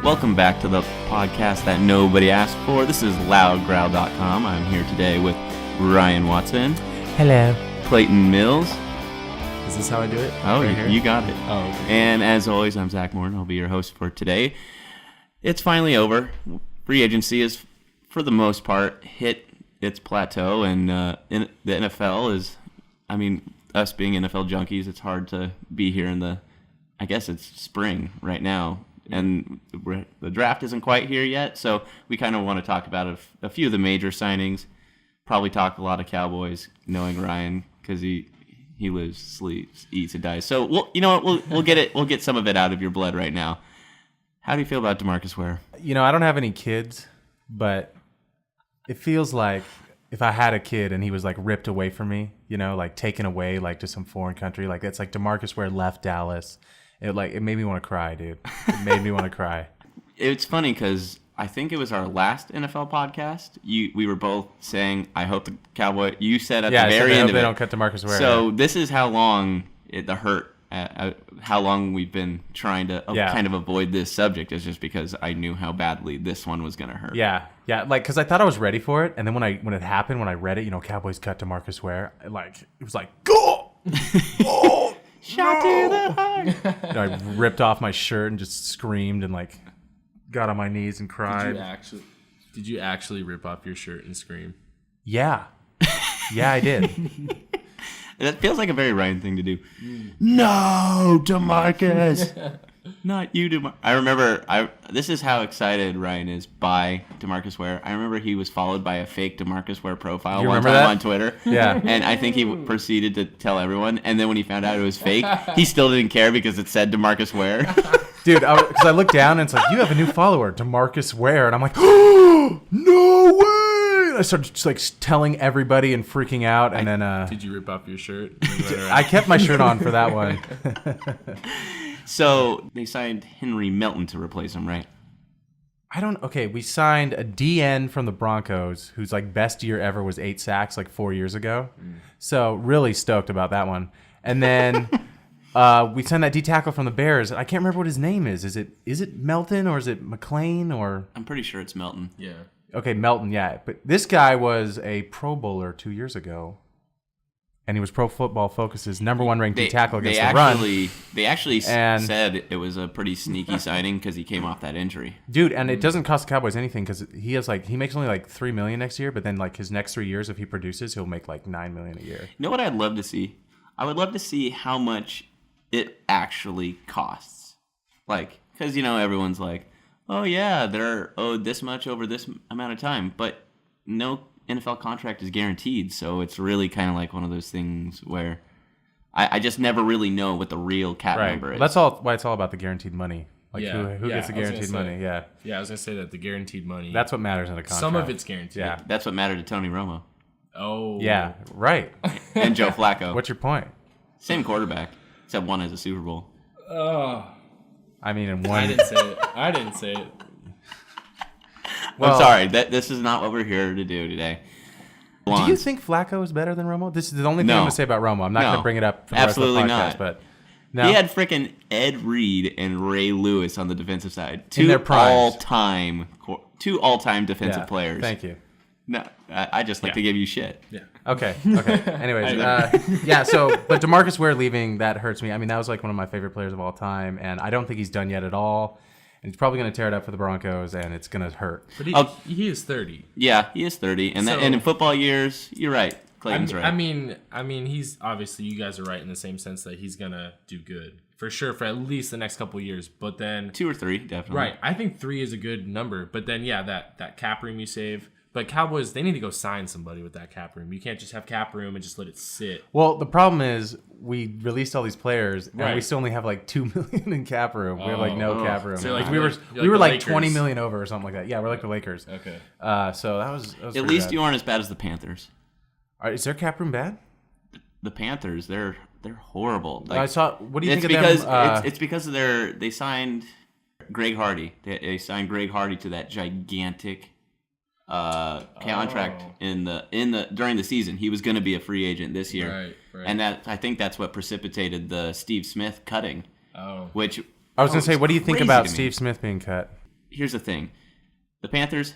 Welcome back to the podcast that nobody asked for. This is loudgrowl.com. I'm here today with Ryan Watson. Hello. Clayton Mills. Is this how I do it? Oh, right you got it. Oh, okay. And as always, I'm Zach Morton. I'll be your host for today. It's finally over. Free agency is, for the most part, hit its plateau, and the NFL is, us being NFL junkies, it's hard to be here in I guess it's spring right now, and the draft isn't quite here yet, so we kind of want to talk about a few of the major signings, probably talk a lot of Cowboys, knowing Ryan, because he lives, sleeps, eats, and dies. So we'll get some of it out of your blood right now. How do you feel about DeMarcus Ware? I don't have any kids, but it feels like if I had a kid and he was like ripped away from me, like taken away like to some foreign country, like it's like DeMarcus Ware left Dallas. It made me want to cry, dude. It made me want to cry. It's funny because I think it was our last NFL podcast. We were both saying, I hope the Cowboy. You said at the very end of it, they don't cut DeMarcus Ware. So this is how long how long we've been trying to kind of avoid this subject, is just because I knew how badly this one was going to hurt. Yeah, because I thought I was ready for it, and then when it happened, when I read it, Cowboys cut DeMarcus Ware, it was like, go! Oh! Shot to the heart. I ripped off my shirt and just screamed and got on my knees and cried. Did you actually rip off your shirt and scream? Yeah. Yeah, I did. That feels like a very Ryan thing to do. No, DeMarcus. Not you, DeMarcus. I remember, this is how excited Ryan is by DeMarcus Ware. I remember he was followed by a fake DeMarcus Ware profile one time on Twitter. Yeah. And I think he proceeded to tell everyone. And then when he found out it was fake, he still didn't care because it said DeMarcus Ware. Dude, because I looked down and it's like, you have a new follower, DeMarcus Ware. And I'm like, oh, no way. I started just telling everybody and freaking out. And then did you rip off your shirt? I kept my shirt on for that one. So they signed Henry Melton to replace him, right? We signed a DN from the Broncos whose best year ever was 8 sacks 4 years ago. So really stoked about that one. And then we signed that D tackle from the Bears. I can't remember what his name is. Is it Melton or is it McLean or? I'm pretty sure it's Melton. Yeah. Okay, Melton, yeah. But this guy was a Pro Bowler 2 years ago. And he was Pro Football Focus's number 1 ranked D tackle against the run. They actually said it was a pretty sneaky signing because he came off that injury. Dude, and it doesn't cost the Cowboys anything because he makes only $3 million next year, but then his next 3 years, if he produces, he'll make $9 million a year. You know what I'd love to see? I would love to see how much it actually costs. Because everyone's like, oh yeah, they're owed this much over this amount of time, but no NFL contract is guaranteed, so it's really kind of like one of those things where I just never really know what the real cap number is. That's why it's all about the guaranteed money. Who gets the guaranteed money? Yeah, I was gonna say that the guaranteed money. That's what matters in a contract. Some of it's guaranteed. Yeah, that's what mattered to Tony Romo. Oh, yeah, right. And Joe Flacco. What's your point? Same quarterback, except one has a Super Bowl. Oh, and one. I didn't say it. Well, I'm sorry. This is not what we're here to do today. Do you think Flacco is better than Romo? This is the only thing I'm going to say about Romo. I'm not going to bring it up for the rest of the podcast. Not. But no. He had freaking Ed Reed and Ray Lewis on the defensive side. Two all-time defensive players. Thank you. No, I just like to give you shit. Yeah. Okay. Anyways, but DeMarcus Ware leaving, that hurts me. That was one of my favorite players of all time, and I don't think he's done yet at all. And he's probably going to tear it up for the Broncos, and it's going to hurt. But he is 30. Yeah, he is 30, and in football years, you're right. Clayton's right. I mean, he's obviously, you guys are right in the same sense that he's going to do good for sure for at least the next couple of years. But then 2 or 3, definitely. Right. I think 3 is a good number. But then that cap room you save. But Cowboys, they need to go sign somebody with that cap room. You can't just have cap room and just let it sit. Well, the problem is we released all these players, and we still only have $2 million in cap room. We have no cap room. So we were $20 million over or something like that. Yeah, we're like the Lakers. Okay. So that was at least bad. You aren't as bad as the Panthers. Is their cap room bad? The Panthers, they're horrible. I saw. What do you think of them? It's because they signed Greg Hardy. They signed Greg Hardy to that gigantic contract during the season. He was going to be a free agent this year, right. And I think that's what precipitated the Steve Smith cutting. Oh, which I was going to say, what do you think about Steve Smith being cut? here's the thing. The Panthers,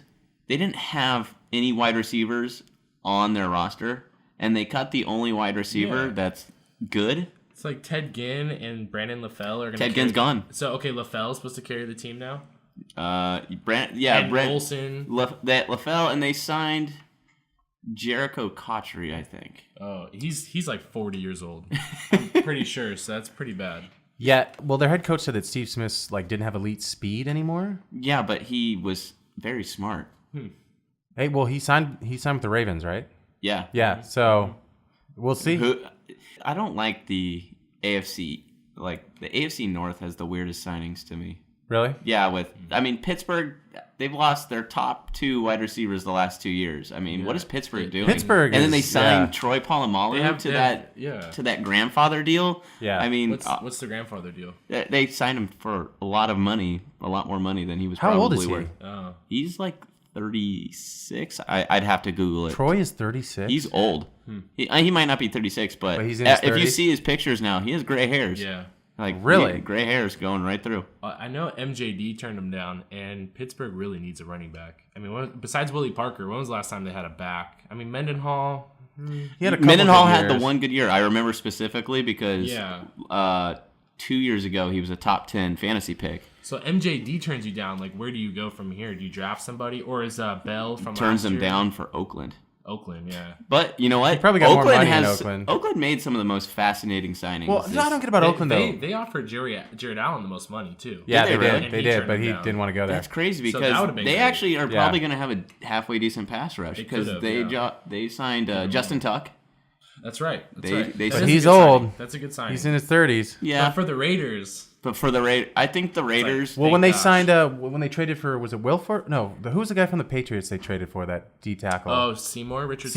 they didn't have any wide receivers on their roster, and they cut the only wide receiver that's good. It's like Ted Ginn and Brandon LaFell are going to Ted Ginn's gone. So, okay, LaFell's supposed to carry the team now? Brent Olsen. LaFell, and they signed Jericho Cotchery, I think. Oh, he's like 40 years old. I'm pretty sure, so that's pretty bad. Yeah, well, their head coach said that Steve Smith didn't have elite speed anymore. Yeah, but he was very smart. Hey, well, he signed with the Ravens, right? Yeah. Yeah, so we'll see. I don't like the AFC. Like, the AFC North has the weirdest signings to me. Really? Yeah, Pittsburgh, they've lost their top 2 wide receivers the last 2 years. I mean, what is Pittsburgh doing? Pittsburgh and then they signed Troy Polamalu to that grandfather deal. Yeah. I mean, what's the grandfather deal? They signed him for a lot of money, a lot more money than he was How probably old is he? worth. Oh. He's like 36. I'd have to Google it. Troy is 36? He's old. He might not be 36, but he's in his if you 30s? see his pictures now, he has gray hairs. Yeah. Like, Really? gray hairs going right through. I know MJD turned him down, and Pittsburgh really needs a running back. I mean, besides Willie Parker, when was the last time they had a back? I mean, Mendenhall. He had a couple Mendenhall good had the years. one good year. I remember specifically because 2 years ago he was a top 10 fantasy pick. So MJD turns you down. Like, where do you go from here? Do you draft somebody, or is Bell from Turns last them year? down for Oakland. Oakland, yeah. But you know what? probably got more money in Oakland. Oakland made some of the most fascinating signings. Well, I don't get about Oakland, though. They offered Jared Allen the most money, too. Yeah, Did they they did. really? They And he did, turned but him he down. didn't want to go there. That's crazy So because that would've been they great. actually are Yeah. probably going to have a halfway decent pass rush because could've, they signed Justin Tuck. That's right. They- That But is a he's good signing. old. That's a good sign. He's in his 30s. Yeah, But for the Raiders, but for I think the Raiders. Well, when they gosh. signed, when they traded for, was it Wilford? No, who's the guy from the Patriots they traded for, that D tackle? Richard Seymour. Richard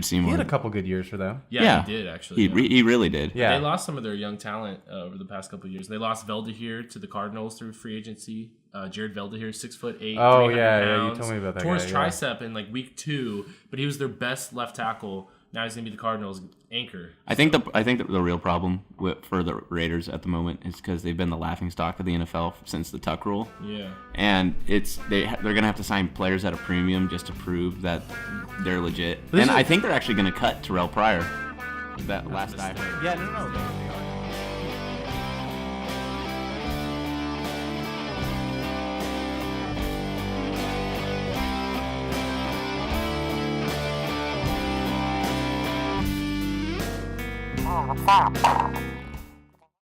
Seymour. He had a couple good years for them. Yeah, he did actually. He really did. Yeah. They lost some of their young talent over the past couple of years. They lost Veldahir to the Cardinals through free agency. Jared Veldahir, 6'8". Oh, 300 yeah, you pounds. told me about that Tore guy, his yeah. tricep in like week 2, but he was their best left tackle. Now he's gonna be the Cardinals' anchor. I think the real problem for the Raiders at the moment is because they've been the laughingstock of the NFL since the Tuck rule. Yeah. And they're gonna have to sign players at a premium just to prove that they're legit. This And is- I think they're actually gonna cut Terrell Pryor. That last I heard. Yeah, no. What's up?